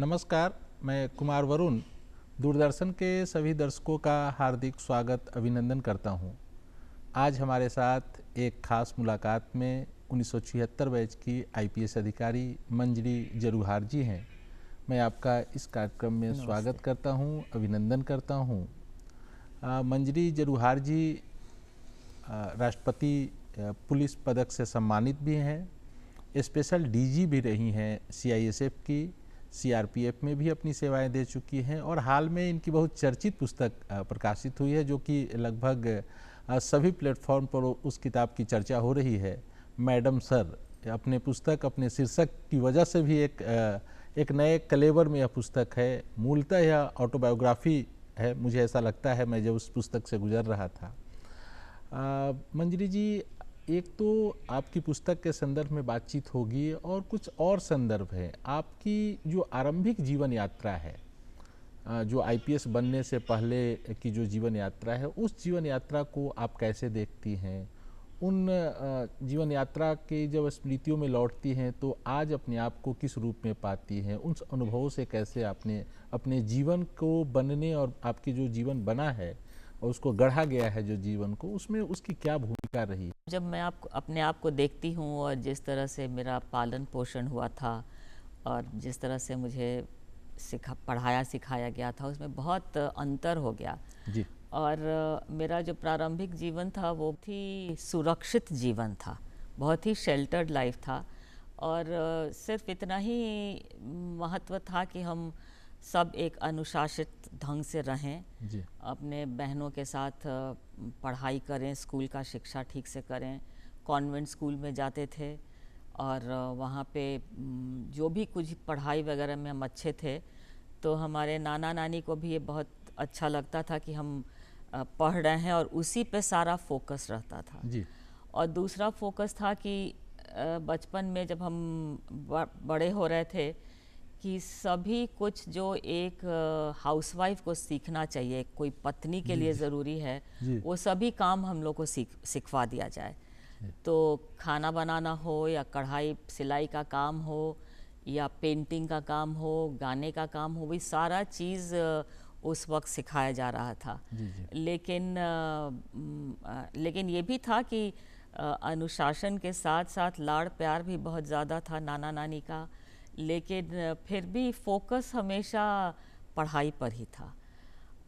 नमस्कार, मैं कुमार वरुण दूरदर्शन के सभी दर्शकों का हार्दिक स्वागत अभिनंदन करता हूं। आज हमारे साथ एक खास मुलाकात में 1976 बैच की आईपीएस अधिकारी मंजरी जरूहार जी हैं। मैं आपका इस कार्यक्रम में स्वागत करता हूं, अभिनंदन करता हूं। मंजरी जरूहार जी राष्ट्रपति पुलिस पदक से सम्मानित भी हैं, स्पेशल डीजी भी रही हैं सीआईएसएफ की, सीआरपीएफ में भी अपनी सेवाएं दे चुकी हैं और हाल में इनकी बहुत चर्चित पुस्तक प्रकाशित हुई है जो कि लगभग सभी प्लेटफॉर्म पर उस किताब की चर्चा हो रही है। मैडम सर अपने पुस्तक अपने शीर्षक की वजह से भी एक नए कलेवर में यह पुस्तक है। मूलतः यह ऑटोबायोग्राफी है, मुझे ऐसा लगता है मैं जब उस पुस्तक से गुजर रहा था। मंजरी जी, एक तो आपकी पुस्तक के संदर्भ में बातचीत होगी और कुछ और संदर्भ है। आपकी जो आरंभिक जीवन यात्रा है, जो आईपीएस बनने से पहले की जो जीवन यात्रा है, उस जीवन यात्रा को आप कैसे देखती हैं? उन जीवन यात्रा के जब स्मृतियों में लौटती हैं तो आज अपने आप को किस रूप में पाती हैं? उन अनुभवों से कैसे आपने अपने जीवन को बनने और आपकी जो जीवन बना है और उसको गढ़ा गया है जो जीवन को, उसमें उसकी क्या भूमिका रही? जब मैं अपने आप को देखती हूँ और जिस तरह से मेरा पालन पोषण हुआ था और जिस तरह से मुझे पढ़ाया सिखाया गया था, उसमें बहुत अंतर हो गया जी। और मेरा जो प्रारंभिक जीवन था वो ही सुरक्षित जीवन था, बहुत ही शेल्टर्ड लाइफ था और सिर्फ इतना ही महत्व था कि हम सब एक अनुशासित ढंग से रहें, जी। अपने बहनों के साथ पढ़ाई करें, स्कूल का शिक्षा ठीक से करें। कॉन्वेंट स्कूल में जाते थे और वहाँ पे जो भी कुछ पढ़ाई वगैरह में हम अच्छे थे, तो हमारे नाना नानी को भी ये बहुत अच्छा लगता था कि हम पढ़ रहे हैं और उसी पे सारा फोकस रहता था। जी। और दूसरा फोकस था कि बचपन में जब हम बड़े हो रहे थे कि सभी कुछ जो एक हाउसवाइफ को सीखना चाहिए, कोई पत्नी के लिए ज़रूरी है, वो सभी काम हम लोग को सिखवा दिया जाए। तो खाना बनाना हो या कढ़ाई सिलाई का काम हो या पेंटिंग का काम हो, गाने का काम हो, वही सारा चीज़ उस वक्त सिखाया जा रहा था। लेकिन ये भी था कि अनुशासन के साथ साथ लाड़ प्यार भी बहुत ज़्यादा था नाना नानी का, लेकिन फिर भी फोकस हमेशा पढ़ाई पर ही था।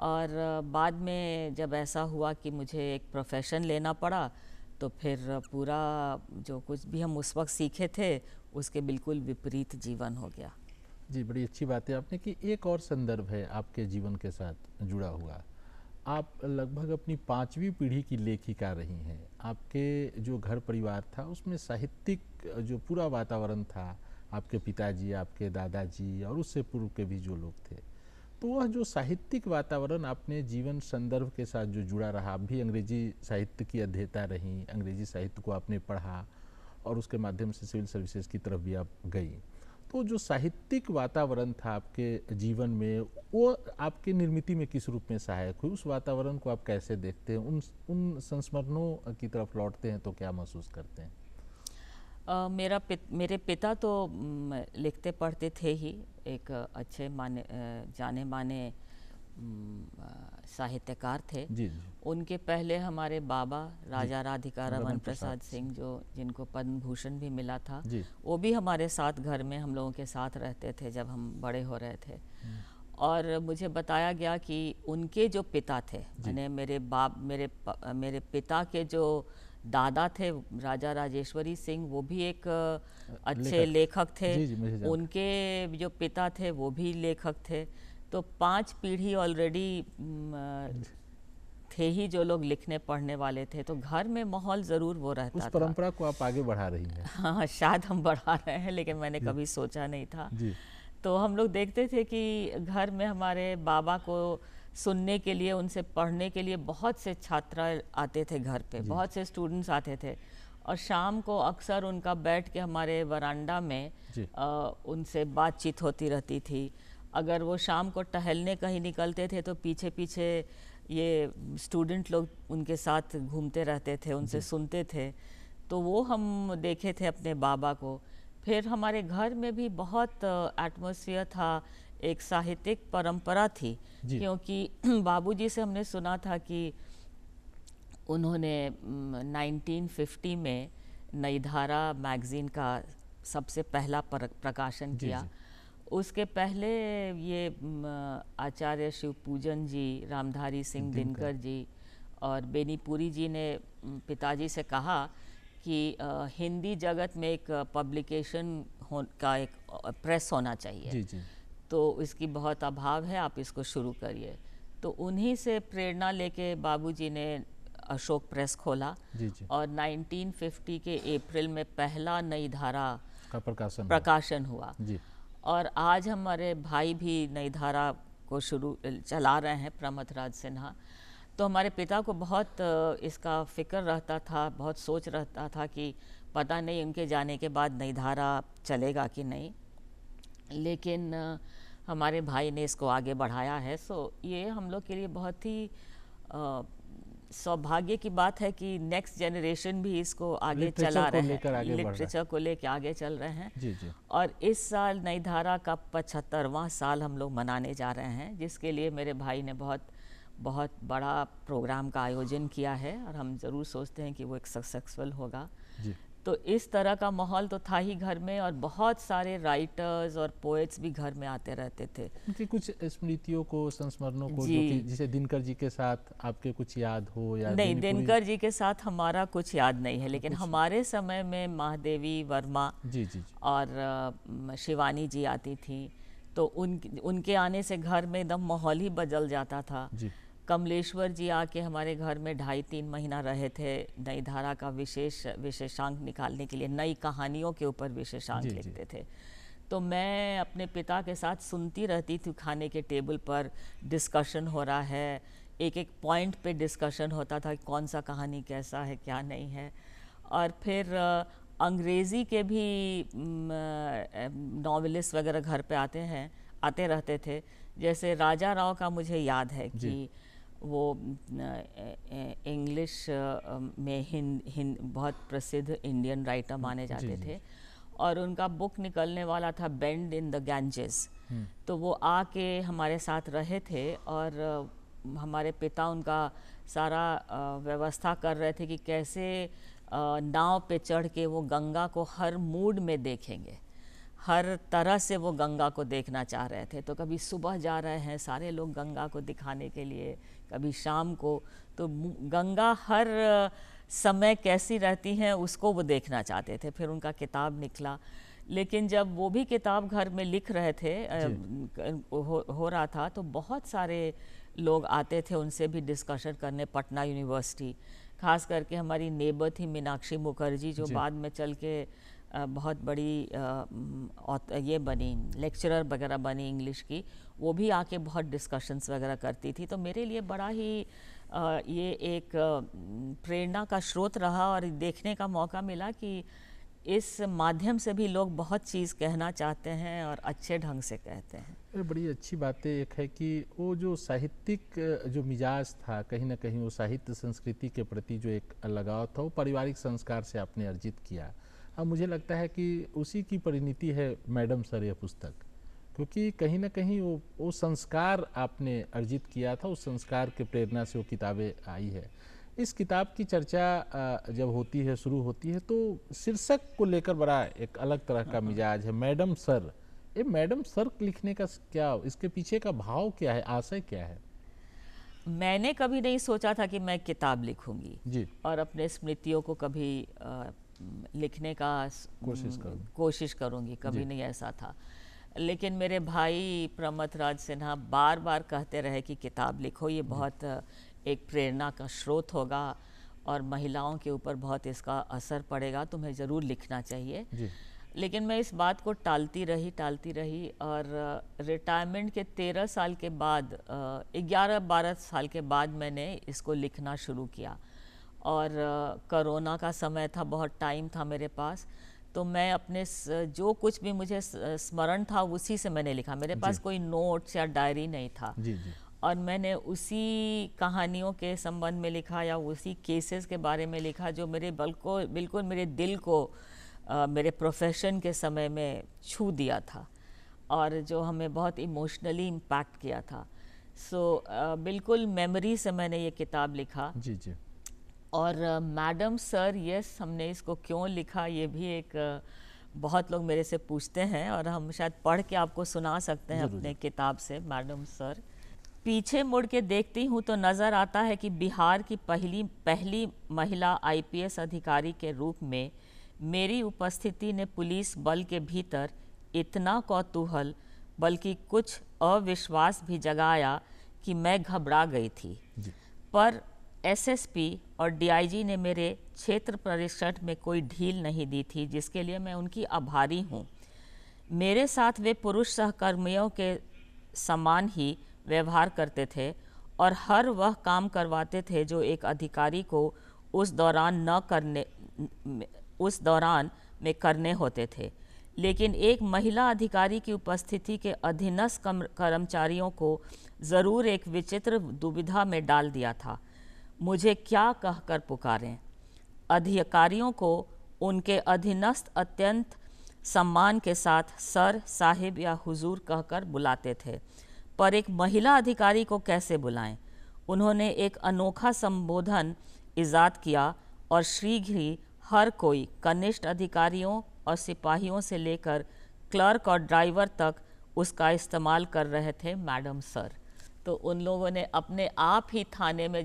और बाद में जब ऐसा हुआ कि मुझे एक प्रोफेशन लेना पड़ा, तो फिर पूरा जो कुछ भी हम उस वक्त सीखे थे उसके बिल्कुल विपरीत जीवन हो गया। जी, बड़ी अच्छी बात है आपने कि एक और संदर्भ है आपके जीवन के साथ जुड़ा हुआ। आप लगभग अपनी 5वीं पीढ़ी की लेखिका रही हैं। आपके जो घर परिवार था उसमें साहित्यिक जो पूरा वातावरण था, आपके पिताजी, आपके दादाजी और उससे पूर्व के भी जो लोग थे, तो वह जो साहित्यिक वातावरण आपने जीवन संदर्भ के साथ जो जुड़ा रहा। आप भी अंग्रेजी साहित्य की अध्येता रहीं, अंग्रेजी साहित्य को आपने पढ़ा और उसके माध्यम से सिविल सर्विसेज की तरफ भी आप गई। तो जो साहित्यिक वातावरण था आपके जीवन में, वो आपकी निर्मिति में किस रूप में सहायक हुई? उस वातावरण को आप कैसे देखते हैं? उन संस्मरणों की तरफ लौटते हैं तो क्या महसूस करते हैं? मेरे पिता तो लिखते पढ़ते थे ही, एक अच्छे जाने माने साहित्यकार थे। जी, जी। उनके पहले हमारे बाबा राजा राधिका रमन प्रसाद सिंह, जो जिनको पद्म भूषण भी मिला था, वो भी हमारे साथ घर में हम लोगों के साथ रहते थे जब हम बड़े हो रहे थे। और मुझे बताया गया कि उनके जो पिता थे, यानी मेरे पिता के जो दादा थे राजा राजेश्वरी सिंह, वो भी एक अच्छे लेखक थे। उनके जो पिता थे वो भी लेखक थे। तो 5 पीढ़ी ऑलरेडी थे ही जो लोग लिखने पढ़ने वाले थे, तो घर में माहौल ज़रूर वो रहता था। उस परंपरा को आप आगे बढ़ा रही हैं। हाँ, शायद हम बढ़ा रहे हैं, लेकिन मैंने कभी सोचा नहीं था। तो हम लोग देखते थे कि घर में हमारे बाबा को सुनने के लिए, उनसे पढ़ने के लिए बहुत से छात्र आते थे घर पे, बहुत से स्टूडेंट्स आते थे और शाम को अक्सर उनका बैठ के हमारे वरांडा में उनसे बातचीत होती रहती थी। अगर वो शाम को टहलने कहीं निकलते थे तो पीछे पीछे ये स्टूडेंट लोग उनके साथ घूमते रहते थे, उनसे सुनते थे। तो वो हम देखे थे अपने बाबा को फिर हमारे घर में भी बहुत एटमॉस्फेयर था, एक साहित्यिक परंपरा थी, क्योंकि बाबूजी से हमने सुना था कि उन्होंने 1950 में नई धारा मैगज़ीन का सबसे पहला प्रकाशन किया। उसके पहले ये आचार्य शिवपूजन जी, रामधारी सिंह दिनकर जी और बेनीपुरी जी ने पिताजी से कहा कि हिंदी जगत में एक पब्लिकेशन का एक प्रेस होना चाहिए, तो इसकी बहुत अभाव है, आप इसको शुरू करिए। तो उन्हीं से प्रेरणा लेके बाबूजी ने अशोक प्रेस खोला और 1950 के अप्रैल में पहला नई धारा का प्रकाशन हुआ। और आज हमारे भाई भी नई धारा को चला रहे हैं, प्रमथराज सिन्हा। तो हमारे पिता को बहुत इसका फिक्र रहता था, बहुत सोच रहता था कि पता नहीं उनके जाने के बाद नई धारा चलेगा कि नहीं, लेकिन हमारे भाई ने इसको आगे बढ़ाया है। सो ये हम लोग के लिए बहुत ही सौभाग्य की बात है कि नेक्स्ट जनरेशन भी इसको आगे चला रहे हैं, लिटरेचर को लेकर आगे चल रहे हैं। और इस साल नई धारा का 75वां साल हम लोग मनाने जा रहे हैं, जिसके लिए मेरे भाई ने बहुत बड़ा प्रोग्राम का आयोजन किया है और हम ज़रूर सोचते हैं कि वो एक सक्सेसफुल होगा। तो इस तरह का माहौल तो था ही घर में, और बहुत सारे राइटर्स और पोएट्स भी घर में आते रहते थे। उनकी कुछ स्मृतियों को, संस्मरणों को, जो कि जिसे दिनकर जी के साथ आपके कुछ याद हो या नहीं? दिनकर जी के साथ हमारा कुछ याद नहीं है, लेकिन हमारे समय में महादेवी वर्मा और शिवानी जी आती थी, तो उनके आने से घर में एकदम माहौल ही बदल जाता था। कमलेश्वर जी आके हमारे घर में 2.5-3 महीना रहे थे, नई धारा का विशेषांक निकालने के लिए, नई कहानियों के ऊपर विशेषांक लिखते थे। तो मैं अपने पिता के साथ सुनती रहती थी, खाने के टेबल पर डिस्कशन हो रहा है, एक पॉइंट पे डिस्कशन होता था कि कौन सा कहानी कैसा है, क्या नहीं है। और फिर अंग्रेज़ी के भी नॉवेलिस्ट वगैरह घर पे आते रहते थे। जैसे राजा राव का मुझे याद है कि वो इंग्लिश में बहुत प्रसिद्ध इंडियन राइटर माने जाते थे, और उनका बुक निकलने वाला था बेंड इन द गैंजेस। तो वो आके हमारे साथ रहे थे, और हमारे पिता उनका सारा व्यवस्था कर रहे थे कि कैसे नाव पे चढ़ के वो गंगा को हर मूड में देखेंगे, हर तरह से वो गंगा को देखना चाह रहे थे। तो कभी सुबह जा रहे हैं सारे लोग गंगा को दिखाने के लिए, कभी शाम को, तो गंगा हर समय कैसी रहती हैं उसको वो देखना चाहते थे। फिर उनका किताब निकला, लेकिन जब वो भी किताब घर में लिख रहे थे, हो रहा था, तो बहुत सारे लोग आते थे उनसे भी डिस्कशन करने। पटना यूनिवर्सिटी, खास करके हमारी नेबर थी मीनाक्षी मुखर्जी, जो बाद में चल के बहुत बड़ी ये बनी, लेक्चरर वगैरह बनी इंग्लिश की, वो भी आके बहुत डिस्कशंस वगैरह करती थी। तो मेरे लिए बड़ा ही ये एक प्रेरणा का स्रोत रहा, और देखने का मौका मिला कि इस माध्यम से भी लोग बहुत चीज़ कहना चाहते हैं और अच्छे ढंग से कहते हैं। ये बड़ी अच्छी बातें एक है कि वो जो साहित्यिक जो मिजाज था, कहीं ना कहीं वो साहित्य संस्कृति के प्रति जो एक लगाव था, वो पारिवारिक संस्कार से आपने अर्जित किया। अब मुझे लगता है कि उसी की परिणति है मैडम सर ये पुस्तक, क्योंकि कहीं ना कहीं वो संस्कार आपने अर्जित किया था, उस संस्कार के प्रेरणा से वो किताबें आई है। इस किताब की चर्चा जब होती है, शुरू होती है, तो शीर्षक को लेकर बड़ा एक अलग तरह का मिजाज है, मैडम सर। ये मैडम सर लिखने का क्या, इसके पीछे का भाव क्या है, आशय क्या है? मैंने कभी नहीं सोचा था कि मैं किताब लिखूंगी और अपने स्मृतियों को कभी लिखने का कोशिश करूंगी, कभी नहीं ऐसा था। लेकिन मेरे भाई प्रमथराज सिन्हा बार बार कहते रहे कि किताब लिखो, ये बहुत एक प्रेरणा का स्रोत होगा और महिलाओं के ऊपर बहुत इसका असर पड़ेगा, तुम्हें ज़रूर लिखना चाहिए। लेकिन मैं इस बात को टालती रही और रिटायरमेंट के 13 साल के बाद, 11-12 साल के बाद मैंने इसको लिखना शुरू किया। और कोरोना का समय था, बहुत टाइम था मेरे पास, तो मैं अपने जो कुछ भी मुझे स्मरण था उसी से मैंने लिखा। मेरे पास कोई नोट्स या डायरी नहीं था। और मैंने उसी कहानियों के संबंध में लिखा या उसी केसेस के बारे में लिखा जो मेरे बिल्कुल मेरे दिल को मेरे प्रोफेशन के समय में छू दिया था और जो हमें बहुत इमोशनली इम्पैक्ट किया था। बिल्कुल मेमोरी से मैंने ये किताब लिखा। जी जी। और मैडम सर, यस, हमने इसको क्यों लिखा ये भी एक बहुत लोग मेरे से पूछते हैं और हम शायद पढ़ के आपको सुना सकते हैं अपने किताब से। मैडम सर, पीछे मुड़ के देखती हूँ तो नज़र आता है कि बिहार की पहली महिला आईपीएस अधिकारी के रूप में मेरी उपस्थिति ने पुलिस बल के भीतर इतना कौतूहल बल्कि कुछ अविश्वास भी जगाया कि मैं घबरा गई थी। पर एसएसपी और डीआईजी ने मेरे क्षेत्र परिषद में कोई ढील नहीं दी थी, जिसके लिए मैं उनकी आभारी हूँ। मेरे साथ वे पुरुष सहकर्मियों के समान ही व्यवहार करते थे और हर वह काम करवाते थे जो एक अधिकारी को उस दौरान में करने होते थे। लेकिन एक महिला अधिकारी की उपस्थिति के अधीनस्थ कर्मचारियों को ज़रूर एक विचित्र दुविधा में डाल दिया था। मुझे क्या कहकर पुकारें? अधिकारियों को उनके अधीनस्थ अत्यंत सम्मान के साथ सर, साहिब या हुजूर कहकर बुलाते थे, पर एक महिला अधिकारी को कैसे बुलाएं? उन्होंने एक अनोखा संबोधन इजाद किया और शीघ्र ही हर कोई, कनिष्ठ अधिकारियों और सिपाहियों से लेकर क्लर्क और ड्राइवर तक, उसका इस्तेमाल कर रहे थे, मैडम सर। तो उन लोगों ने अपने आप ही थाने में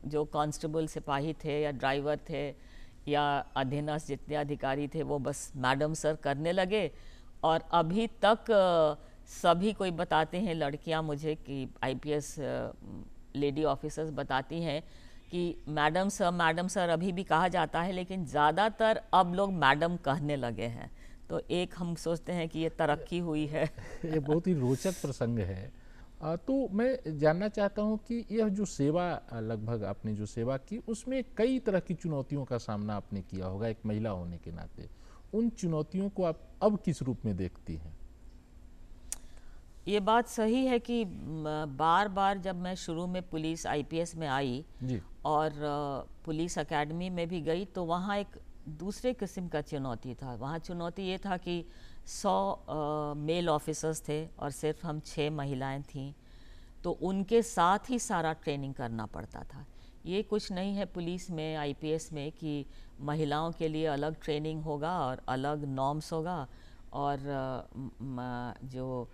जो कांस्टेबल सिपाही थे या ड्राइवर थे या अधीनस्थ जितने अधिकारी थे, वो बस मैडम सर करने लगे। और अभी तक सभी कोई बताते हैं, लड़कियां मुझे, कि आईपीएस लेडी ऑफिसर्स बताती हैं कि मैडम सर अभी भी कहा जाता है, लेकिन ज़्यादातर अब लोग मैडम कहने लगे हैं। तो एक हम सोचते हैं कि ये तरक्की हुई है। ये बहुत ही रोचक प्रसंग है। तो मैं जानना चाहता हूँ कि यह जो सेवा, लगभग आपने जो सेवा की, उसमें कई तरह की चुनौतियों का सामना आपने किया होगा एक महिला होने के नाते। उन चुनौतियों को आप अब किस रूप में देखती हैं? ये बात सही है कि बार बार जब मैं शुरू में पुलिस आईपीएस में आई जी। और पुलिस एकेडमी में भी गई, तो वहाँ एक दूसरे किस्म का चुनौती था। वहाँ चुनौती ये था कि 100 मेल ऑफिसर्स थे और सिर्फ हम 6 महिलाएं थीं, तो उनके साथ ही सारा ट्रेनिंग करना पड़ता था। ये कुछ नहीं है पुलिस में, आईपीएस में, कि महिलाओं के लिए अलग ट्रेनिंग होगा और अलग नॉर्म्स होगा और जो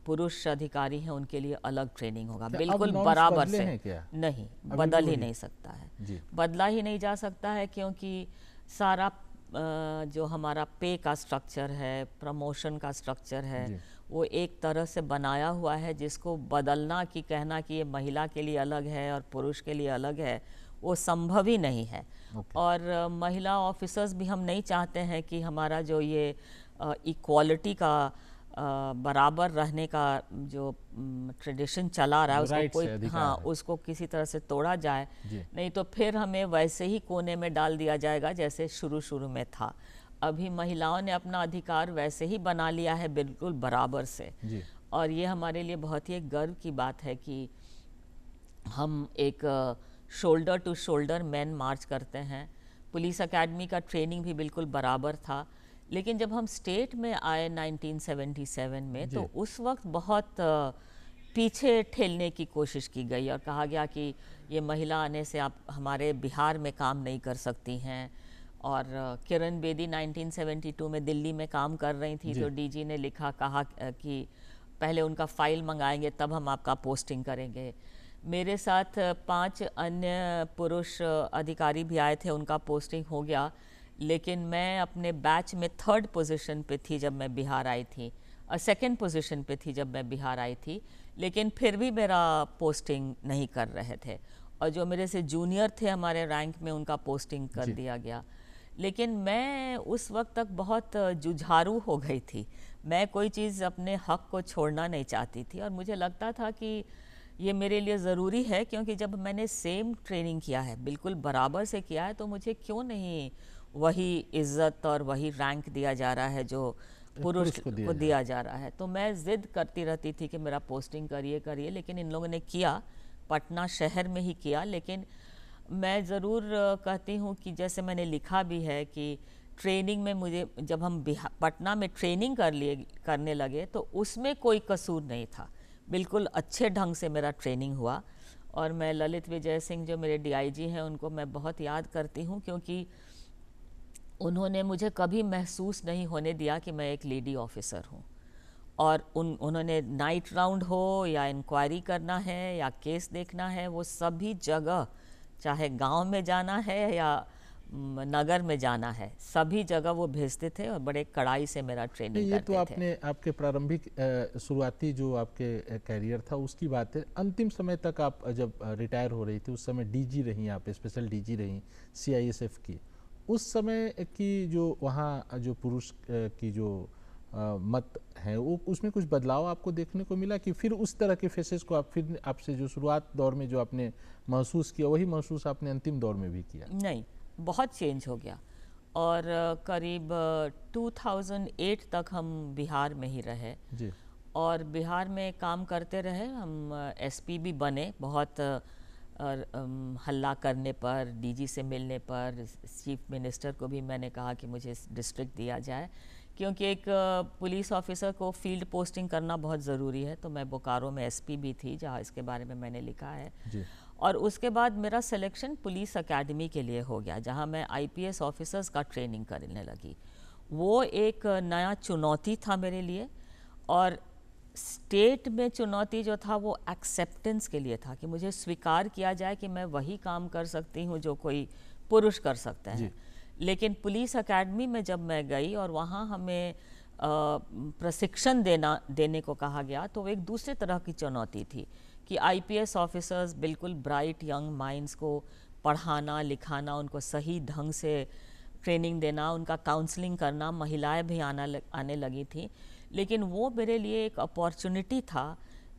पुरुष अधिकारी हैं उनके लिए अलग ट्रेनिंग होगा। बिल्कुल बराबर से नहीं, बदल ही नहीं सकता है, बदला ही नहीं जा सकता है, क्योंकि सारा जो हमारा पे का स्ट्रक्चर है, प्रमोशन का स्ट्रक्चर है, वो एक तरह से बनाया हुआ है, जिसको बदलना, कि कहना कि ये महिला के लिए अलग है और पुरुष के लिए अलग है, वो संभव ही नहीं है। और महिला ऑफिसर्स भी हम नहीं चाहते हैं कि हमारा जो ये इक्वालिटी का बराबर रहने का जो ट्रेडिशन चला रहा है, उसको कोई उसको किसी तरह से तोड़ा जाए, नहीं तो फिर हमें वैसे ही कोने में डाल दिया जाएगा जैसे शुरू में था। अभी महिलाओं ने अपना अधिकार वैसे ही बना लिया है, बिल्कुल बराबर से। और ये हमारे लिए बहुत ही एक गर्व की बात है कि हम एक शोल्डर टू शोल्डर मैन मार्च करते हैं। पुलिस एकेडमी का ट्रेनिंग भी बिल्कुल बराबर था, लेकिन जब हम स्टेट में आए 1977 में, तो उस वक्त बहुत पीछे ठेलने की कोशिश की गई और कहा गया कि ये महिला आने से आप हमारे बिहार में काम नहीं कर सकती हैं। और किरण बेदी 1972 में दिल्ली में काम कर रही थी, तो डीजी ने कहा कि पहले उनका फाइल मंगाएंगे तब हम आपका पोस्टिंग करेंगे। मेरे साथ 5 अन्य पुरुष अधिकारी भी आए थे, उनका पोस्टिंग हो गया, लेकिन मैं अपने बैच में 3rd पोजीशन पे थी जब मैं बिहार आई थी, और 2nd पोजीशन पे थी जब मैं बिहार आई थी, लेकिन फिर भी मेरा पोस्टिंग नहीं कर रहे थे। और जो मेरे से जूनियर थे हमारे रैंक में, उनका पोस्टिंग कर दिया गया। लेकिन मैं उस वक्त तक बहुत जुझारू हो गई थी, मैं कोई चीज़ अपने हक को छोड़ना नहीं चाहती थी, और मुझे लगता था कि ये मेरे लिए ज़रूरी है, क्योंकि जब मैंने सेम ट्रेनिंग किया है, बिल्कुल बराबर से किया है, तो मुझे क्यों नहीं वही इज्जत और वही रैंक दिया जा रहा है जो पुरुष को दिया जा रहा है। तो मैं ज़िद करती रहती थी कि मेरा पोस्टिंग करिए, लेकिन इन लोगों ने किया, पटना शहर में ही किया। लेकिन मैं ज़रूर कहती हूँ कि जैसे मैंने लिखा भी है कि ट्रेनिंग में मुझे जब हम पटना में ट्रेनिंग करने लगे तो उसमें कोई कसूर नहीं था, बिल्कुल अच्छे ढंग से मेरा ट्रेनिंग हुआ। और मैं ललित विजय सिंह जो मेरे डीआईजी हैं उनको मैं बहुत याद करती हूँ, क्योंकि उन्होंने मुझे कभी महसूस नहीं होने दिया कि मैं एक लेडी ऑफिसर हूँ। और उन्होंने नाइट राउंड हो या इंक्वायरी करना है या केस देखना है, वो सभी जगह, चाहे गांव में जाना है या नगर में जाना है, सभी जगह वो भेजते थे और बड़े कड़ाई से मेरा ट्रेनिंग करते थे। ये तो आपने आपके प्रारंभिक शुरुआती जो आपके कैरियर था उसकी बात है। अंतिम समय तक आप जब रिटायर हो रही थी उस समय डीजी रही आप, स्पेशल डीजी रही सीआईएसएफ की। उस समय की जो वहाँ जो पुरुष की जो मत है वो उसमें कुछ बदलाव आपको देखने को मिला कि फिर उस तरह के फेसेस को आप फिर आपसे जो शुरुआत दौर में जो आपने महसूस किया वही महसूस आपने अंतिम दौर में भी किया? नहीं, बहुत चेंज हो गया। और करीब 2008 तक हम बिहार में ही रहे जी। और बिहार में काम करते रहे। हम एसपी भी बने, बहुत हल्ला करने पर, डीजी से मिलने पर, चीफ मिनिस्टर को भी मैंने कहा कि मुझे डिस्ट्रिक्ट दिया जाए, क्योंकि एक पुलिस ऑफिसर को फील्ड पोस्टिंग करना बहुत ज़रूरी है। तो मैं बोकारो में एसपी भी थी, जहाँ इसके बारे में मैंने लिखा है जी। और उसके बाद मेरा सिलेक्शन पुलिस एकेडमी के लिए हो गया, जहाँ मैं आईपीएस ऑफिसर्स का ट्रेनिंग करने लगी। वो एक नया चुनौती था मेरे लिए। और स्टेट में चुनौती जो था वो एक्सेप्टेंस के लिए था, कि मुझे स्वीकार किया जाए कि मैं वही काम कर सकती हूँ जो कोई पुरुष कर सकते हैं। लेकिन पुलिस एकेडमी में जब मैं गई और वहाँ हमें प्रशिक्षण देने को कहा गया, तो एक दूसरे तरह की चुनौती थी कि आईपीएस ऑफिसर्स, बिल्कुल ब्राइट यंग माइंड्स को पढ़ाना लिखाना, उनको सही ढंग से ट्रेनिंग देना, उनका काउंसलिंग करना। महिलाएं भी आने लगी थी। लेकिन वो मेरे लिए एक अपॉर्चुनिटी था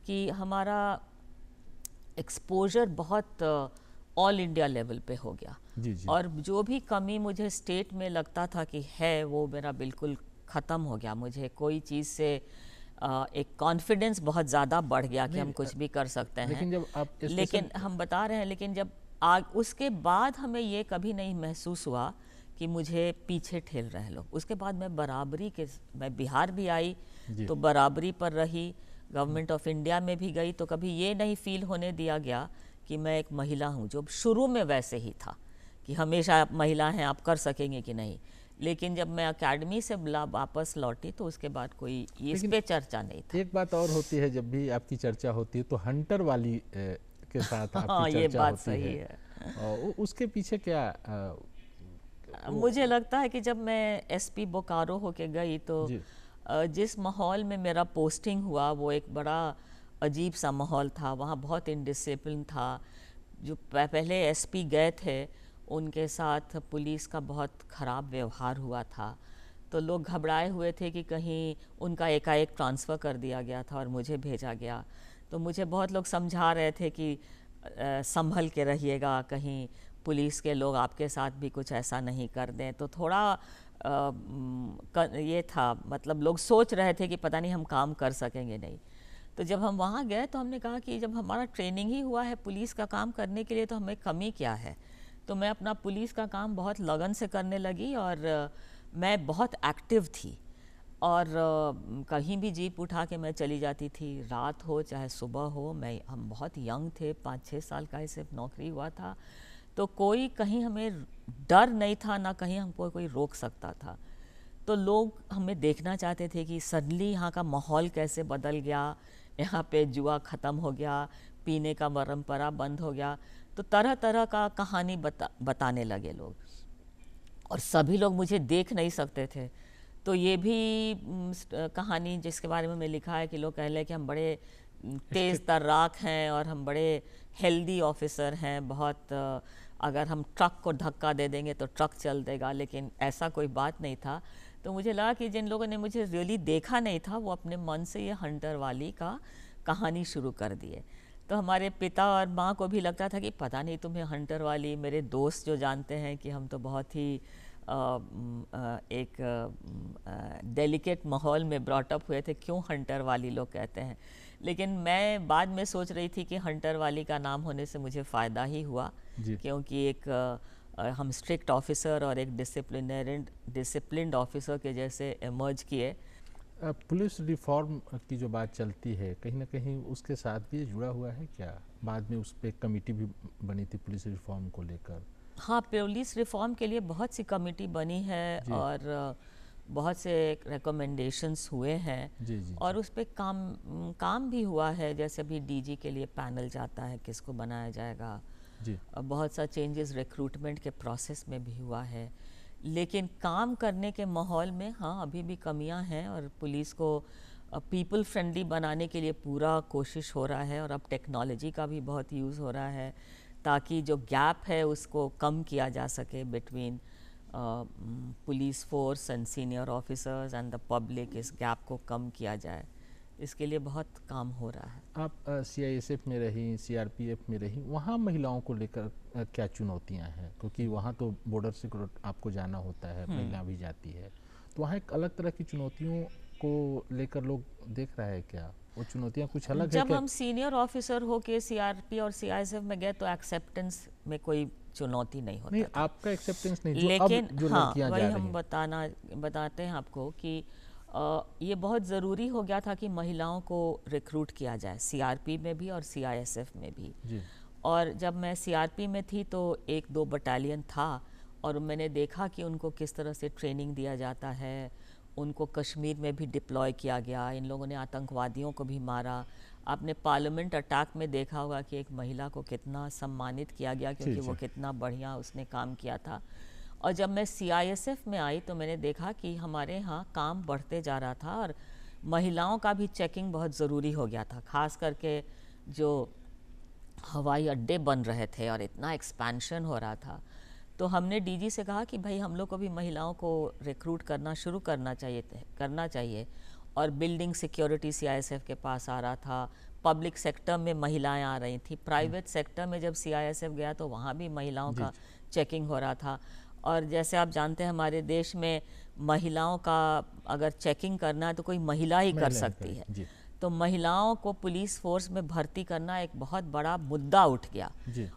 कि हमारा एक्सपोजर बहुत ऑल इंडिया लेवल पे हो गया। जी जी। और जो भी कमी मुझे स्टेट में लगता था कि है, वो मेरा बिल्कुल ख़त्म हो गया। मुझे कोई चीज़ से एक कॉन्फिडेंस बहुत ज़्यादा बढ़ गया कि हम कुछ भी कर सकते हैं। लेकिन हम बता रहे हैं, लेकिन जब उसके बाद हमें ये कभी नहीं महसूस हुआ कि मुझे पीछे ठेल रहे लोग। उसके बाद मैं बिहार भी आई तो बराबरी पर रही, गवर्नमेंट ऑफ इंडिया में भी गई तो कभी ये नहीं फील होने दिया गया कि मैं एक महिला हूँ, जो शुरू में वैसे ही था कि हमेशा आप महिला हैं, आप कर सकेंगे कि नहीं। लेकिन जब मैं एकेडमी से वापस लौटी तो उसके बाद कोई इस पे चर्चा नहीं था। एक बात और होती है, जब भी आपकी चर्चा होती है तो हंटर वाली के साथ आपकी हाँ, चर्चा ये बात होती सही है। और उसके पीछे क्या मुझे लगता है कि जब मैं एसपी बोकारो होके गई तो जिस माहौल में मेरा पोस्टिंग हुआ वो एक बड़ा अजीब सा माहौल था। वहाँ बहुत इनडिसिप्लिन था। जो पहले एसपी गए थे उनके साथ पुलिस का बहुत ख़राब व्यवहार हुआ था। तो लोग घबराए हुए थे कि कहीं उनका एकाएक ट्रांसफ़र कर दिया गया था और मुझे भेजा गया। तो मुझे बहुत लोग समझा रहे थे कि संभल के रहिएगा, कहीं पुलिस के लोग आपके साथ भी कुछ ऐसा नहीं कर दें। तो थोड़ा ये था, मतलब लोग सोच रहे थे कि पता नहीं हम काम कर सकेंगे नहीं। तो जब हम वहाँ गए तो हमने कहा कि जब हमारा ट्रेनिंग ही हुआ है पुलिस का काम करने के लिए तो हमें कमी क्या है। तो मैं अपना पुलिस का काम बहुत लगन से करने लगी और मैं बहुत एक्टिव थी और कहीं भी जीप उठा के मैं चली जाती थी, रात हो चाहे सुबह हो। हम बहुत यंग थे, 5-6 साल का ही सिर्फ नौकरी हुआ था, तो कोई कहीं हमें डर नहीं था, ना कहीं हमको कोई रोक सकता था। तो लोग हमें देखना चाहते थे कि सडनली यहाँ का माहौल कैसे बदल गया, यहाँ पे जुआ ख़त्म हो गया, पीने का परंपरा बंद हो गया। तो तरह तरह का कहानी बताने लगे लोग और सभी लोग मुझे देख नहीं सकते थे। तो ये भी कहानी जिसके बारे में मैं लिखा है कि लोग कह रहे कि हम बड़े तेज़ तर्राक हैं और हम बड़े हेल्दी ऑफिसर हैं, बहुत अगर हम ट्रक को धक्का दे देंगे तो ट्रक चल देगा, लेकिन ऐसा कोई बात नहीं था। तो मुझे लगा कि जिन लोगों ने मुझे रियली देखा नहीं था वो अपने मन से ये हंटर वाली का कहानी शुरू कर दिए। तो हमारे पिता और माँ को भी लगता था कि पता नहीं तुम्हें हंटर वाली। मेरे दोस्त जो जानते हैं कि हम तो बहुत ही एक डेलिकेट माहौल में ब्रॉटअप हुए थे, क्यों हंटर वाली लोग कहते हैं। लेकिन मैं बाद में सोच रही थी कि हंटर वाली का नाम होने से मुझे फ़ायदा ही हुआ, क्योंकि एक हम स्ट्रिक्ट ऑफिसर और एक डिसिप्लिन्ड ऑफिसर के जैसे इमर्ज किए। पुलिस रिफॉर्म की जो बात चलती है, कहीं ना कहीं उसके साथ भी जुड़ा हुआ है क्या? बाद में उस पर कमेटी भी बनी थी पुलिस रिफॉर्म को लेकर। हाँ, पुलिस रिफॉर्म के लिए बहुत सी कमेटी बनी है और बहुत से रिकमेंडेशंस हुए हैं। जी, और उस पर काम भी हुआ है। जैसे अभी डीजी के लिए पैनल जाता है, किसको बनाया जाएगा जी। बहुत सा चेंजेस रिक्रूटमेंट के प्रोसेस में भी हुआ है। लेकिन काम करने के माहौल में हाँ अभी भी कमियां हैं और पुलिस को पीपल फ्रेंडली बनाने के लिए पूरा कोशिश हो रहा है। और अब टेक्नोलॉजी का भी बहुत यूज़ हो रहा है ताकि जो गैप है उसको कम किया जा सके between police force and senior officers and the public. इस गैप को कम किया जाए, इसके लिए बहुत काम हो रहा है। आप CISF में रही, CRPF में रही, वहाँ महिलाओं को लेकर क्या चुनौतियाँ हैं? क्योंकि वहाँ तो बॉर्डर सिक्योरिटी आपको जाना होता है, महिला भी जाती है, तो वहाँ एक अलग तरह की चुनौतियों को लेकर लोग देख रहा है क्या? वो चुनौतियाँ कुछ अलग है जब क्या? हम सीनियर ऑफिसर हो के CRP और CISF में गए तो एक्सेप्टेंस में कोई चुनौती नहीं होता नहीं, था। आपका एक्सेप्टेंस नहीं, जो लेकिन अब जो हाँ, लड़कियां वही जा रही हम हैं। बताते हैं आपको कि ये बहुत ज़रूरी हो गया था कि महिलाओं को रिक्रूट किया जाए, CRP में भी और CISF में भी जी। और जब मैं CRP में थी तो 1-2 बटालियन था और मैंने देखा कि उनको किस तरह से ट्रेनिंग दिया जाता है। उनको कश्मीर में भी डिप्लॉय किया गया, इन लोगों ने आतंकवादियों को भी मारा। आपने पार्लियामेंट अटैक में देखा होगा कि एक महिला को कितना सम्मानित किया गया क्योंकि वो कितना बढ़िया उसने काम किया था। और जब मैं CISF में आई तो मैंने देखा कि हमारे यहाँ काम बढ़ते जा रहा था और महिलाओं का भी चेकिंग बहुत ज़रूरी हो गया था, खास करके जो हवाई अड्डे बन रहे थे और इतना एक्सपेंशन हो रहा था। तो हमने DG से कहा कि भाई हम लोग को भी महिलाओं को रिक्रूट करना शुरू करना चाहिए। और बिल्डिंग सिक्योरिटी CISF के पास आ रहा था, पब्लिक सेक्टर में महिलाएं आ रही थी, प्राइवेट सेक्टर में जब CISF गया तो वहाँ भी महिलाओं का चेकिंग हो रहा था। और जैसे आप जानते हैं हमारे देश में महिलाओं का अगर चेकिंग करना है तो कोई महिला ही कर सकती है। तो महिलाओं को पुलिस फोर्स में भर्ती करना एक बहुत बड़ा मुद्दा उठ गया।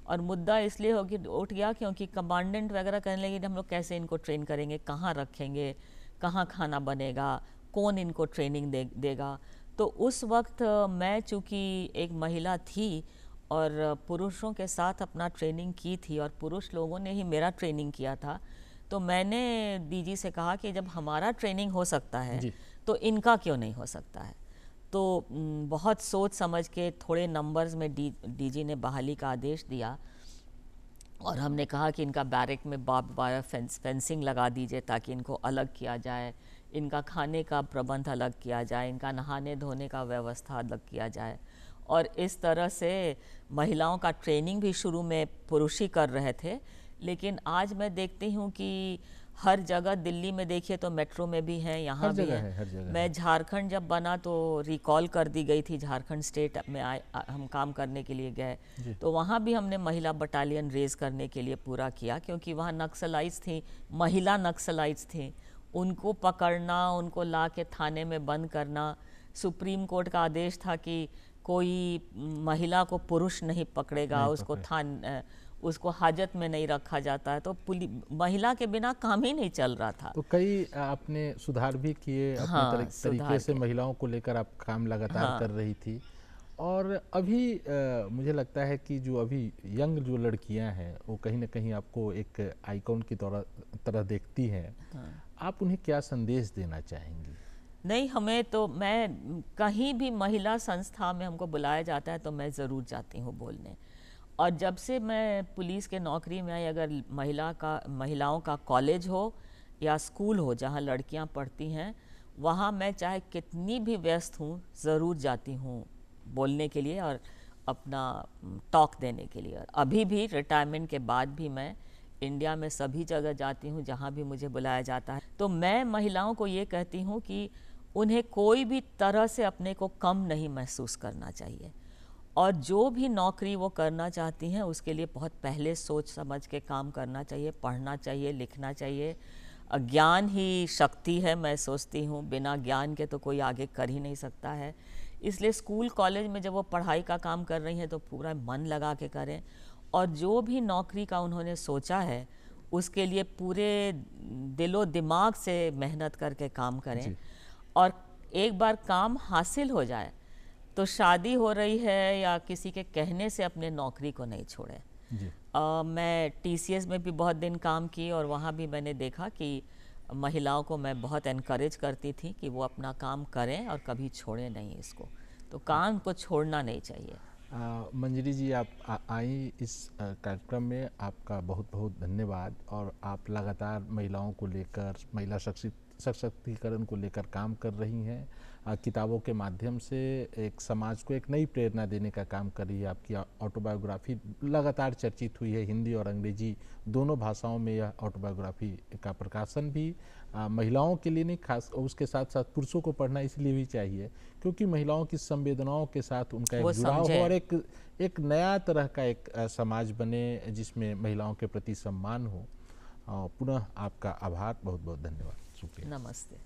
और मुद्दा इसलिए उठ गया क्योंकि कमांडेंट वगैरह कहने लगे हम लोग कैसे इनको ट्रेन करेंगे, कहाँ रखेंगे, कहाँ खाना बनेगा, कौन इनको ट्रेनिंग देगा। तो उस वक्त मैं चूँकि एक महिला थी और पुरुषों के साथ अपना ट्रेनिंग की थी और पुरुष लोगों ने ही मेरा ट्रेनिंग किया था, तो मैंने DG से कहा कि जब हमारा ट्रेनिंग हो सकता है तो इनका क्यों नहीं हो सकता है। तो बहुत सोच समझ के थोड़े नंबर्स में DG ने बहाली का आदेश दिया और हमने कहा कि इनका बैरक में बार्ब वायर फेंसिंग लगा दीजिए ताकि इनको अलग किया जाए, इनका खाने का प्रबंध अलग किया जाए, इनका नहाने धोने का व्यवस्था अलग किया जाए। और इस तरह से महिलाओं का ट्रेनिंग भी शुरू में पुरुष ही कर रहे थे, लेकिन आज मैं देखती हूँ कि हर जगह, दिल्ली में देखिए तो मेट्रो में भी हैं, यहाँ भी है, हर जगह मैं झारखंड जब बना तो रिकॉल कर दी गई थी, झारखंड स्टेट में हम काम करने के लिए गए तो वहाँ भी हमने महिला बटालियन रेज करने के लिए पूरा किया क्योंकि वहाँ नक्सलाइट्स थी, महिला नक्सलाइट्स थी, उनको पकड़ना, उनको ला के थाने में बंद करना। सुप्रीम कोर्ट का आदेश था कि कोई महिला को पुरुष नहीं पकड़ेगा, उसको हाजत में नहीं रखा जाता है। तो महिला के बिना काम ही नहीं चल रहा था। तो कई आपने सुधार भी किए अपने तरीके से, महिलाओं को लेकर आप काम लगातार कर रही थी। और अभी मुझे लगता है कि जो अभी यंग जो लड़कियां हैं वो कहीं ना कहीं आपको एक आइकॉन की तरह देखती हैं। आप उन्हें क्या संदेश देना चाहेंगी? नहीं, हमें तो, मैं कहीं भी महिला संस्था में हमको बुलाया जाता है तो मैं ज़रूर जाती हूँ बोलने। और जब से मैं पुलिस के नौकरी में आई, अगर महिलाओं का कॉलेज हो या स्कूल हो जहाँ लड़कियाँ पढ़ती हैं, वहाँ मैं चाहे कितनी भी व्यस्त हूँ ज़रूर जाती हूँ बोलने के लिए और अपना टॉक देने के लिए। अभी भी रिटायरमेंट के बाद भी मैं इंडिया में सभी जगह जाती हूँ जहाँ भी मुझे बुलाया जाता है। तो मैं महिलाओं को ये कहती हूँ कि उन्हें कोई भी तरह से अपने को कम नहीं महसूस करना चाहिए और जो भी नौकरी वो करना चाहती हैं उसके लिए बहुत पहले सोच समझ के काम करना चाहिए, पढ़ना चाहिए, लिखना चाहिए। ज्ञान ही शक्ति है, मैं सोचती हूँ, बिना ज्ञान के तो कोई आगे कर ही नहीं सकता है। इसलिए स्कूल कॉलेज में जब वो पढ़ाई का काम कर रही हैं तो पूरा मन लगा के करें और जो भी नौकरी का उन्होंने सोचा है उसके लिए पूरे दिलो दिमाग से मेहनत करके काम करें, और एक बार काम हासिल हो जाए तो शादी हो रही है या किसी के कहने से अपने नौकरी को नहीं छोड़ें। मैं टीसीएस में भी बहुत दिन काम की और वहाँ भी मैंने देखा कि महिलाओं को मैं बहुत एनकरेज करती थी कि वो अपना काम करें और कभी छोड़ें नहीं इसको, तो काम को छोड़ना नहीं चाहिए। मंजरी जी, आप आई इस कार्यक्रम में, आपका बहुत बहुत धन्यवाद। और आप लगातार महिलाओं को लेकर, महिला सशक्तिकरण को लेकर काम कर रही हैं। किताबों के माध्यम से एक समाज को एक नई प्रेरणा देने का काम कर रही है। आपकी ऑटोबायोग्राफी लगातार चर्चित हुई है, हिंदी और अंग्रेजी दोनों भाषाओं में यह ऑटोबायोग्राफी का प्रकाशन भी महिलाओं के लिए नहीं, खास उसके साथ साथ पुरुषों को पढ़ना इसलिए भी चाहिए क्योंकि महिलाओं की संवेदनाओं के साथ उनका एक जुड़ाव हो और एक नया तरह का एक समाज बने जिसमें महिलाओं के प्रति सम्मान हो। पुनः आपका आभार, बहुत बहुत धन्यवाद, शुक्रिया, नमस्ते।